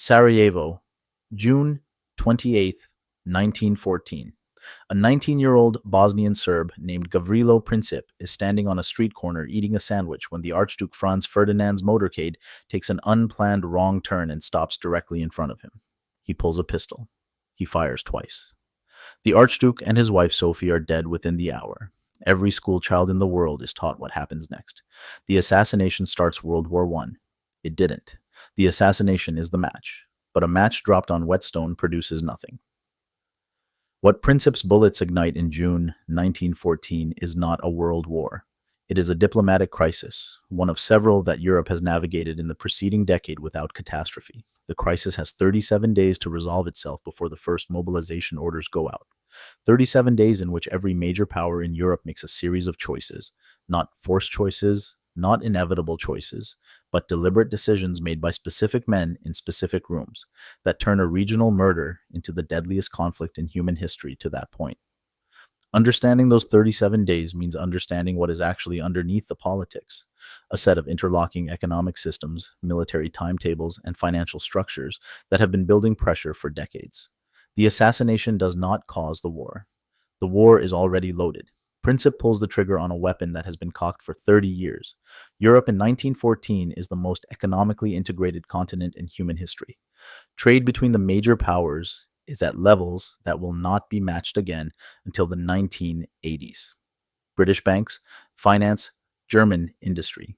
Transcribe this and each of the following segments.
Sarajevo, June 28th, 1914. A 19-year-old Bosnian Serb named Gavrilo Princip is standing on a street corner eating a sandwich when the Archduke Franz Ferdinand's motorcade takes an unplanned wrong turn and stops directly in front of him. He pulls a pistol. He fires twice. The Archduke and his wife Sophie are dead within the hour. Every school child in the world is taught what happens next. The assassination starts World War I. It didn't. The assassination is the match. But a match dropped on whetstone produces nothing. What Princip's bullets ignite in June 1914 is not a world war. It is a diplomatic crisis, one of several that Europe has navigated in the preceding decade without catastrophe. The crisis has 37 days to resolve itself before the first mobilization orders go out. 37 days in which every major power in Europe makes a series of choices, not forced choices, not inevitable choices, but deliberate decisions made by specific men in specific rooms that turn a regional murder into the deadliest conflict in human history to that point. Understanding those 37 days means understanding what is actually underneath the politics, a set of interlocking economic systems, military timetables, and financial structures that have been building pressure for decades. The assassination does not cause the war. The war is already loaded. Princip pulls the trigger on a weapon that has been cocked for 30 years. Europe in 1914 is the most economically integrated continent in human history. Trade between the major powers is at levels that will not be matched again until the 1980s. British banks, finance, German industry.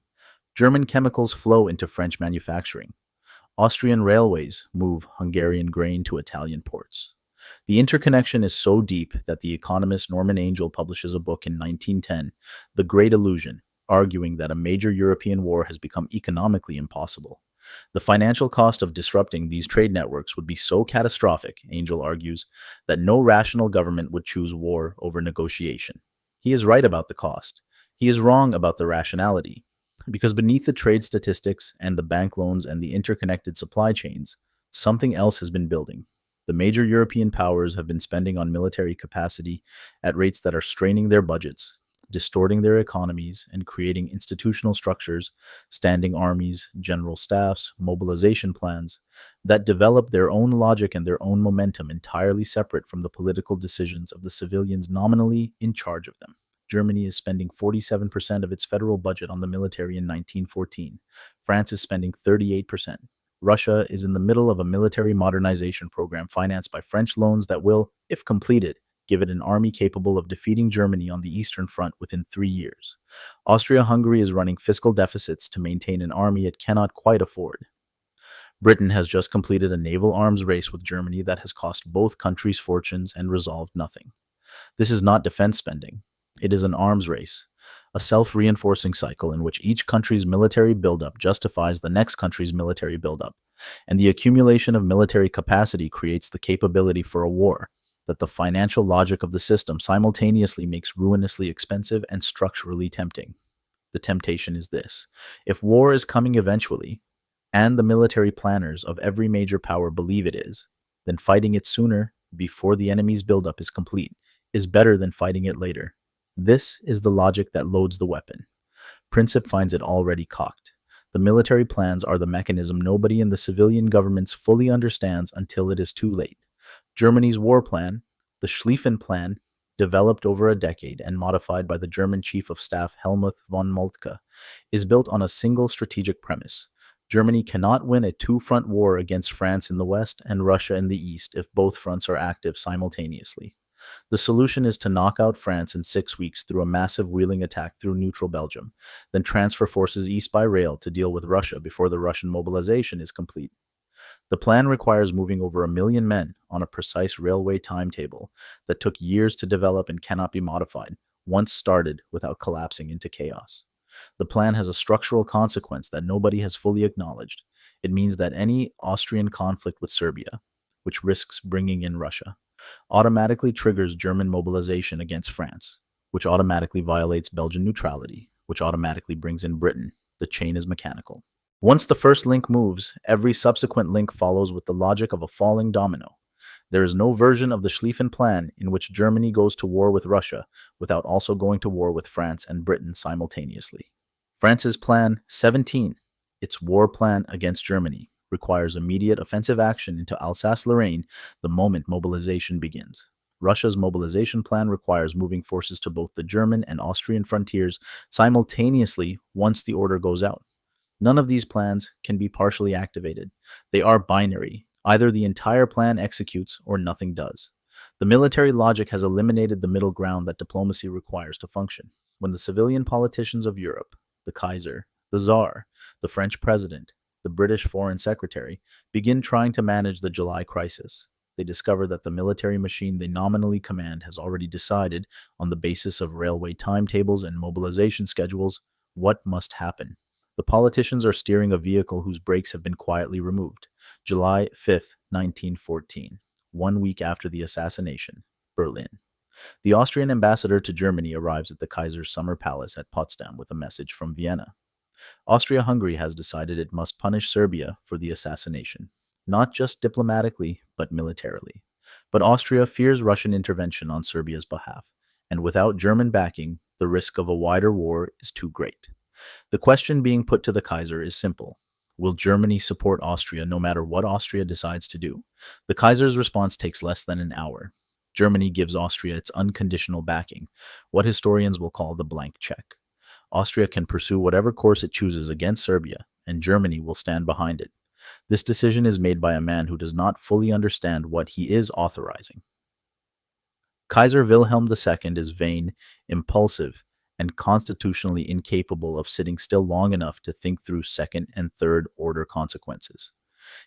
German chemicals flow into French manufacturing. Austrian railways move Hungarian grain to Italian ports. The interconnection is so deep that the economist Norman Angell publishes a book in 1910, The Great Illusion, arguing that a major European war has become economically impossible. The financial cost of disrupting these trade networks would be so catastrophic, Angell argues, that no rational government would choose war over negotiation. He is right about the cost. He is wrong about the rationality. Because beneath the trade statistics and the bank loans and the interconnected supply chains, something else has been building. The major European powers have been spending on military capacity at rates that are straining their budgets, distorting their economies, and creating institutional structures, standing armies, general staffs, mobilization plans, that develop their own logic and their own momentum entirely separate from the political decisions of the civilians nominally in charge of them. Germany is spending 47% of its federal budget on the military in 1914. France is spending 38%. Russia is in the middle of a military modernization program financed by French loans that will, if completed, give it an army capable of defeating Germany on the Eastern Front within 3 years. Austria-Hungary is running fiscal deficits to maintain an army it cannot quite afford. Britain has just completed a naval arms race with Germany that has cost both countries fortunes and resolved nothing. This is not defense spending. It is an arms race, a self-reinforcing cycle in which each country's military buildup justifies the next country's military buildup, and the accumulation of military capacity creates the capability for a war that the financial logic of the system simultaneously makes ruinously expensive and structurally tempting. The temptation is this: if war is coming eventually, and the military planners of every major power believe it is, then fighting it sooner, before the enemy's buildup is complete, is better than fighting it later. This is the logic that loads the weapon. Princip finds it already cocked. The military plans are the mechanism nobody in the civilian governments fully understands until it is too late. Germany's war plan, the Schlieffen Plan, developed over a decade and modified by the German Chief of Staff Helmuth von Moltke, is built on a single strategic premise. Germany cannot win a two-front war against France in the west and Russia in the east if both fronts are active simultaneously. The solution is to knock out France in 6 weeks through a massive wheeling attack through neutral Belgium, then transfer forces east by rail to deal with Russia before the Russian mobilization is complete. The plan requires moving over 1 million men on a precise railway timetable that took years to develop and cannot be modified, once started without collapsing into chaos. The plan has a structural consequence that nobody has fully acknowledged. It means that any Austrian conflict with Serbia, which risks bringing in Russia, automatically triggers German mobilization against France, which automatically violates Belgian neutrality, which automatically brings in Britain. The chain is mechanical. Once the first link moves, every subsequent link follows with the logic of a falling domino. There is no version of the Schlieffen Plan in which Germany goes to war with Russia without also going to war with France and Britain simultaneously. France's Plan 17, its war plan against Germany, requires immediate offensive action into Alsace-Lorraine the moment mobilization begins. Russia's mobilization plan requires moving forces to both the German and Austrian frontiers simultaneously once the order goes out. None of these plans can be partially activated. They are binary. Either the entire plan executes or nothing does. The military logic has eliminated the middle ground that diplomacy requires to function. When the civilian politicians of Europe, the Kaiser, the Tsar, the French president, the British foreign secretary, begin trying to manage the July crisis, they discover that the military machine they nominally command has already decided, on the basis of railway timetables and mobilization schedules, what must happen. The politicians are steering a vehicle whose brakes have been quietly removed. July 5th, 1914, 1 week after the assassination, Berlin. The Austrian ambassador to Germany arrives at the Kaiser's summer palace at Potsdam with a message from Vienna. Austria-Hungary has decided it must punish Serbia for the assassination, not just diplomatically, but militarily. But Austria fears Russian intervention on Serbia's behalf, and without German backing, the risk of a wider war is too great. The question being put to the Kaiser is simple. Will Germany support Austria no matter what Austria decides to do? The Kaiser's response takes less than an hour. Germany gives Austria its unconditional backing, what historians will call the blank check. Austria can pursue whatever course it chooses against Serbia, and Germany will stand behind it. This decision is made by a man who does not fully understand what he is authorizing. Kaiser Wilhelm II is vain, impulsive, and constitutionally incapable of sitting still long enough to think through second and third order consequences.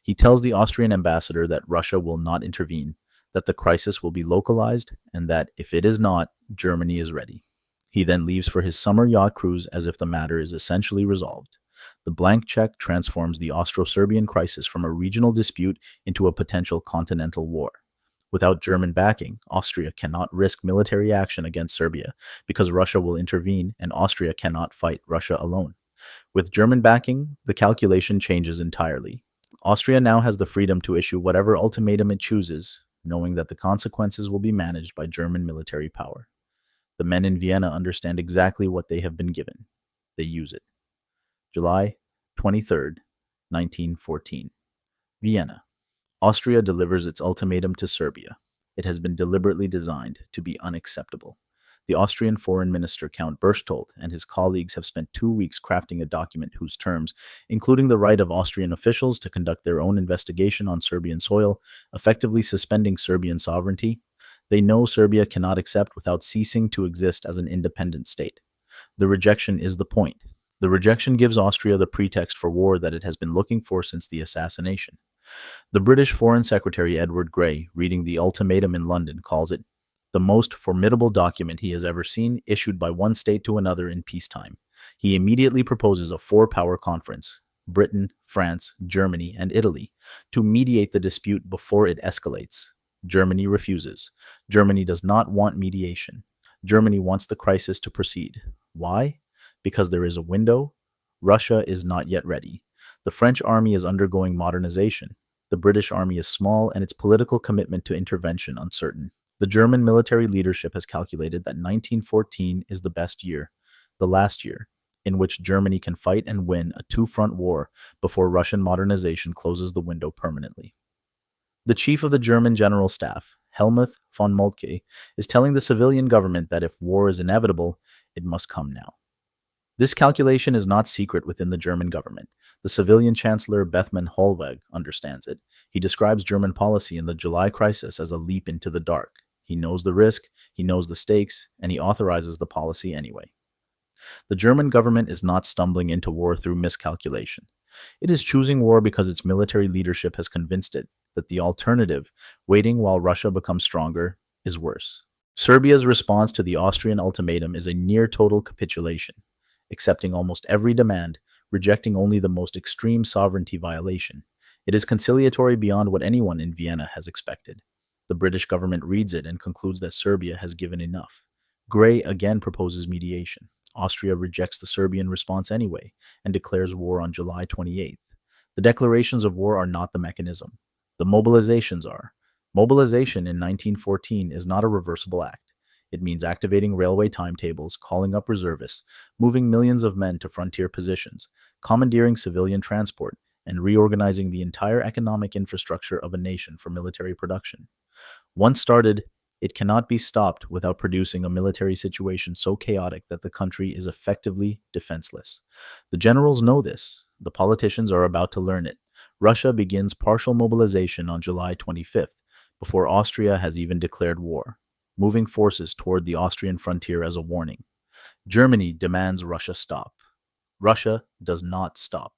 He tells the Austrian ambassador that Russia will not intervene, that the crisis will be localized, and that if it is not, Germany is ready. He then leaves for his summer yacht cruise as if the matter is essentially resolved. The blank check transforms the Austro-Serbian crisis from a regional dispute into a potential continental war. Without German backing, Austria cannot risk military action against Serbia because Russia will intervene and Austria cannot fight Russia alone. With German backing, the calculation changes entirely. Austria now has the freedom to issue whatever ultimatum it chooses, knowing that the consequences will be managed by German military power. The men in Vienna understand exactly what they have been given. They use it. July 23rd, 1914. Vienna. Austria delivers its ultimatum to Serbia. It has been deliberately designed to be unacceptable. The Austrian Foreign Minister Count Berchtold and his colleagues have spent 2 weeks crafting a document whose terms, including the right of Austrian officials to conduct their own investigation on Serbian soil, effectively suspending Serbian sovereignty, they know Serbia cannot accept without ceasing to exist as an independent state. The rejection is the point. The rejection gives Austria the pretext for war that it has been looking for since the assassination. The British Foreign Secretary Edward Grey, reading the ultimatum in London, calls it the most formidable document he has ever seen issued by one state to another in peacetime. He immediately proposes a four-power conference, Britain, France, Germany, and Italy, to mediate the dispute before it escalates. Germany refuses. Germany does not want mediation. Germany wants the crisis to proceed. Why? Because there is a window. Russia is not yet ready. The French army is undergoing modernization. The British army is small and its political commitment to intervention uncertain. The German military leadership has calculated that 1914 is the best year, the last year, in which Germany can fight and win a two-front war before Russian modernization closes the window permanently. The chief of the German General Staff, Helmuth von Moltke, is telling the civilian government that if war is inevitable, it must come now. This calculation is not secret within the German government. The civilian chancellor Bethmann Hollweg understands it. He describes German policy in the July crisis as a leap into the dark. He knows the risk, he knows the stakes, and he authorizes the policy anyway. The German government is not stumbling into war through miscalculation. It is choosing war because its military leadership has convinced it that the alternative, waiting while Russia becomes stronger, is worse. Serbia's response to the Austrian ultimatum is a near-total capitulation, accepting almost every demand, rejecting only the most extreme sovereignty violation. It is conciliatory beyond what anyone in Vienna has expected. The British government reads it and concludes that Serbia has given enough. Grey again proposes mediation. Austria rejects the Serbian response anyway and declares war on July 28th. The declarations of war are not the mechanism. The mobilizations are. Mobilization in 1914 is not a reversible act. It means activating railway timetables, calling up reservists, moving millions of men to frontier positions, commandeering civilian transport, and reorganizing the entire economic infrastructure of a nation for military production. Once started, it cannot be stopped without producing a military situation so chaotic that the country is effectively defenseless. The generals know this. The politicians are about to learn it. Russia begins partial mobilization on July 25th, before Austria has even declared war, moving forces toward the Austrian frontier as a warning. Germany demands Russia stop. Russia does not stop.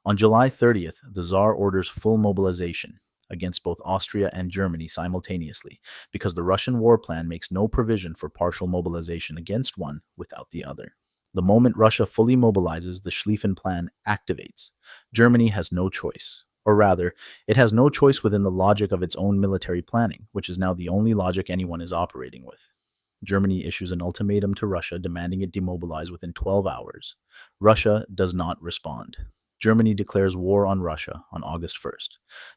On July 30th, the Tsar orders full mobilization against both Austria and Germany simultaneously, because the Russian war plan makes no provision for partial mobilization against one without the other. The moment Russia fully mobilizes, the Schlieffen Plan activates. Germany has no choice. Or rather, it has no choice within the logic of its own military planning, which is now the only logic anyone is operating with. Germany issues an ultimatum to Russia demanding it demobilize within 12 hours. Russia does not respond. Germany declares war on Russia on August 1st.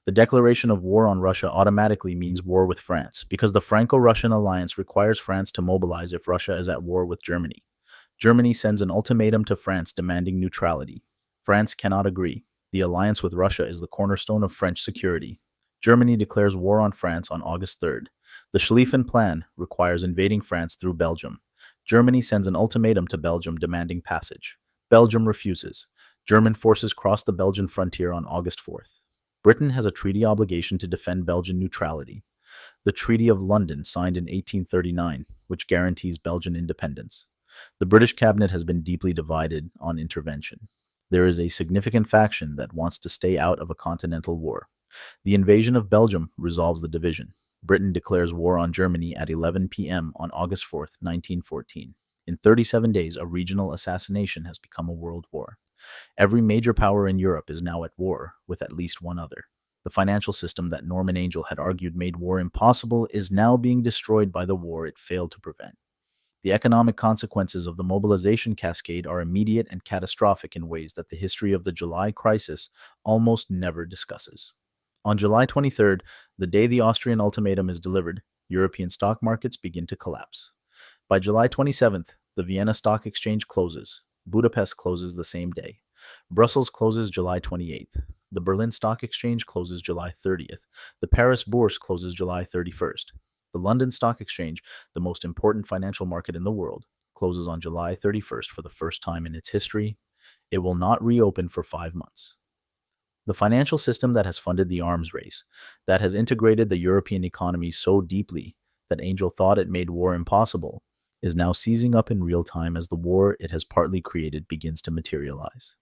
The declaration of war on Russia automatically means war with France, because the Franco-Russian alliance requires France to mobilize if Russia is at war with Germany. Germany sends an ultimatum to France demanding neutrality. France cannot agree. The alliance with Russia is the cornerstone of French security. Germany declares war on France on August 3rd. The Schlieffen Plan requires invading France through Belgium. Germany sends an ultimatum to Belgium demanding passage. Belgium refuses. German forces cross the Belgian frontier on August 4th. Britain has a treaty obligation to defend Belgian neutrality. The Treaty of London, signed in 1839, which guarantees Belgian independence. The British cabinet has been deeply divided on intervention. There is a significant faction that wants to stay out of a continental war. The invasion of Belgium resolves the division. Britain declares war on Germany at 11 p.m. on August 4th, 1914. In 37 days, a regional assassination has become a world war. Every major power in Europe is now at war with at least one other. The financial system that Norman Angell had argued made war impossible is now being destroyed by the war it failed to prevent. The economic consequences of the mobilization cascade are immediate and catastrophic in ways that the history of the July crisis almost never discusses. On July 23rd, the day the Austrian ultimatum is delivered, European stock markets begin to collapse. By July 27th, the Vienna Stock Exchange closes. Budapest closes the same day. Brussels closes July 28th. The Berlin Stock Exchange closes July 30th. The Paris Bourse closes July 31st. The London Stock Exchange, the most important financial market in the world, closes on July 31st for the first time in its history. It will not reopen for 5 months. The financial system that has funded the arms race, that has integrated the European economy so deeply that Angell thought it made war impossible, is now seizing up in real time as the war it has partly created begins to materialize.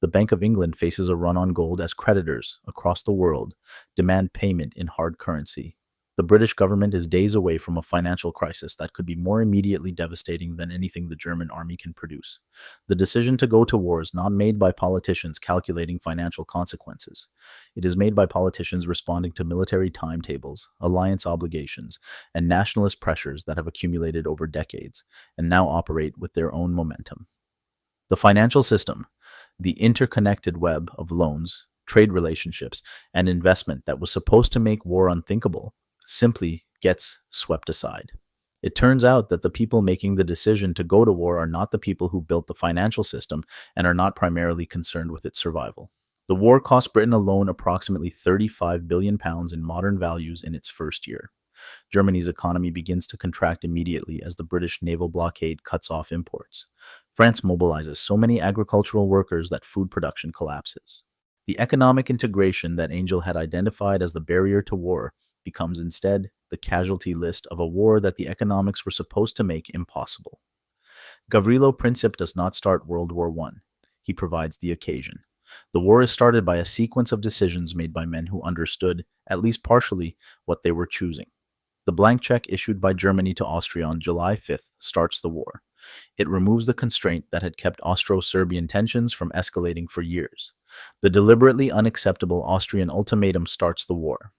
The Bank of England faces a run on gold as creditors across the world demand payment in hard currency. The British government is days away from a financial crisis that could be more immediately devastating than anything the German army can produce. The decision to go to war is not made by politicians calculating financial consequences. It is made by politicians responding to military timetables, alliance obligations, and nationalist pressures that have accumulated over decades and now operate with their own momentum. The financial system, the interconnected web of loans, trade relationships, and investment that was supposed to make war unthinkable, simply gets swept aside. It turns out that the people making the decision to go to war are not the people who built the financial system and are not primarily concerned with its survival. The war cost Britain alone approximately £35 billion in modern values in its first year. Germany's economy begins to contract immediately as the British naval blockade cuts off imports. France mobilizes so many agricultural workers that food production collapses. The economic integration that Angell had identified as the barrier to war becomes instead the casualty list of a war that the economics were supposed to make impossible. Gavrilo Princip does not start World War I. He provides the occasion. The war is started by a sequence of decisions made by men who understood, at least partially, what they were choosing. The blank check issued by Germany to Austria on July 5th starts the war. It removes the constraint that had kept Austro-Serbian tensions from escalating for years. The deliberately unacceptable Austrian ultimatum starts the war.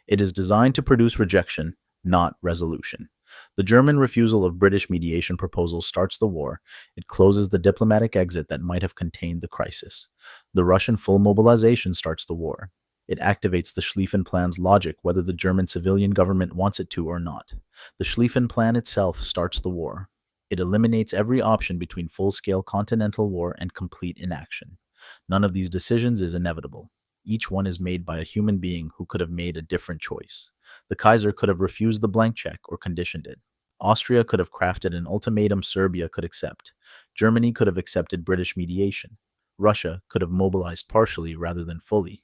It is designed to produce rejection, not resolution. The German refusal of British mediation proposals starts the war. It closes the diplomatic exit that might have contained the crisis. The Russian full mobilization starts the war. It activates the Schlieffen Plan's logic whether the German civilian government wants it to or not. The Schlieffen Plan itself starts the war. It eliminates every option between full-scale continental war and complete inaction. None of these decisions is inevitable. Each one is made by a human being who could have made a different choice. The Kaiser could have refused the blank check or conditioned it. Austria could have crafted an ultimatum Serbia could accept. Germany could have accepted British mediation. Russia could have mobilized partially rather than fully.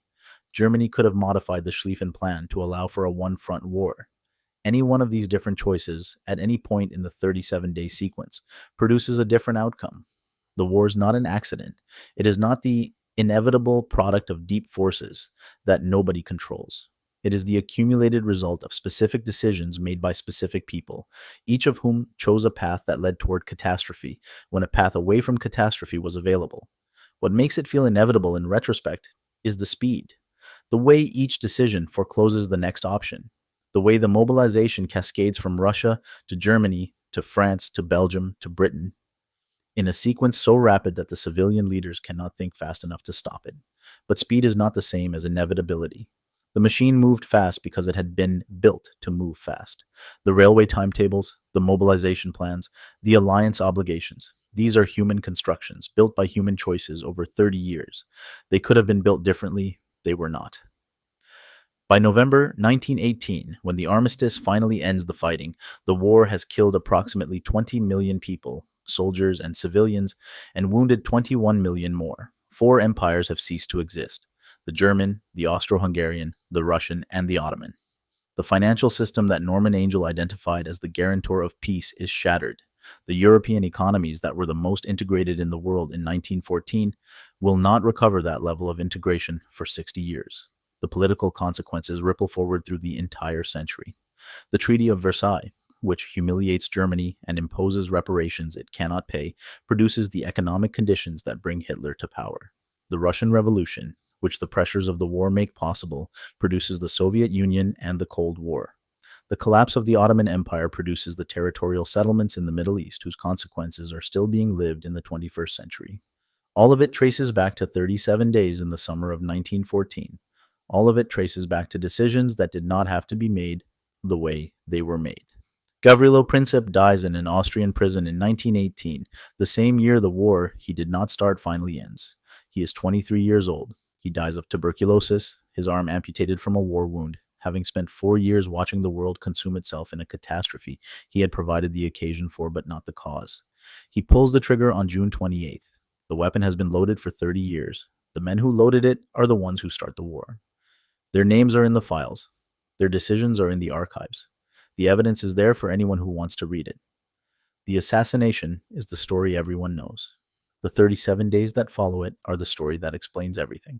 Germany could have modified the Schlieffen Plan to allow for a one-front war. Any one of these different choices, at any point in the 37-day sequence, produces a different outcome. The war is not an accident. It is not the inevitable product of deep forces that nobody controls. It is the accumulated result of specific decisions made by specific people, each of whom chose a path that led toward catastrophe when a path away from catastrophe was available. What makes it feel inevitable in retrospect is the speed, the way each decision forecloses the next option, the way the mobilization cascades from Russia to Germany to France to Belgium to Britain in a sequence so rapid that the civilian leaders cannot think fast enough to stop it. But speed is not the same as inevitability. The machine moved fast because it had been built to move fast. The railway timetables, the mobilization plans, the alliance obligations, these are human constructions built by human choices over 30 years. They could have been built differently. They were not. By November 1918, when the armistice finally ends the fighting, the war has killed approximately 20 million people, soldiers and civilians, and wounded 21 million more. 4 empires have ceased to exist: the German, the Austro-Hungarian, the Russian, and the Ottoman. The financial system that Norman Angell identified as the guarantor of peace is shattered. The European economies that were the most integrated in the world in 1914 will not recover that level of integration for 60 years. The political consequences ripple forward through the entire century. The Treaty of Versailles, which humiliates Germany and imposes reparations it cannot pay, produces the economic conditions that bring Hitler to power. The Russian Revolution, which the pressures of the war make possible, produces the Soviet Union and the Cold War. The collapse of the Ottoman Empire produces the territorial settlements in the Middle East, whose consequences are still being lived in the 21st century. All of it traces back to 37 days in the summer of 1914. All of it traces back to decisions that did not have to be made the way they were made. Gavrilo Princip dies in an Austrian prison in 1918, the same year the war he did not start finally ends. He is 23 years old. He dies of tuberculosis, his arm amputated from a war wound, having spent 4 years watching the world consume itself in a catastrophe he had provided the occasion for but not the cause. He pulls the trigger on June 28th. The weapon has been loaded for 30 years. The men who loaded it are the ones who start the war. Their names are in the files. Their decisions are in the archives. The evidence is there for anyone who wants to read it. The assassination is the story everyone knows. The 37 days that follow it are the story that explains everything.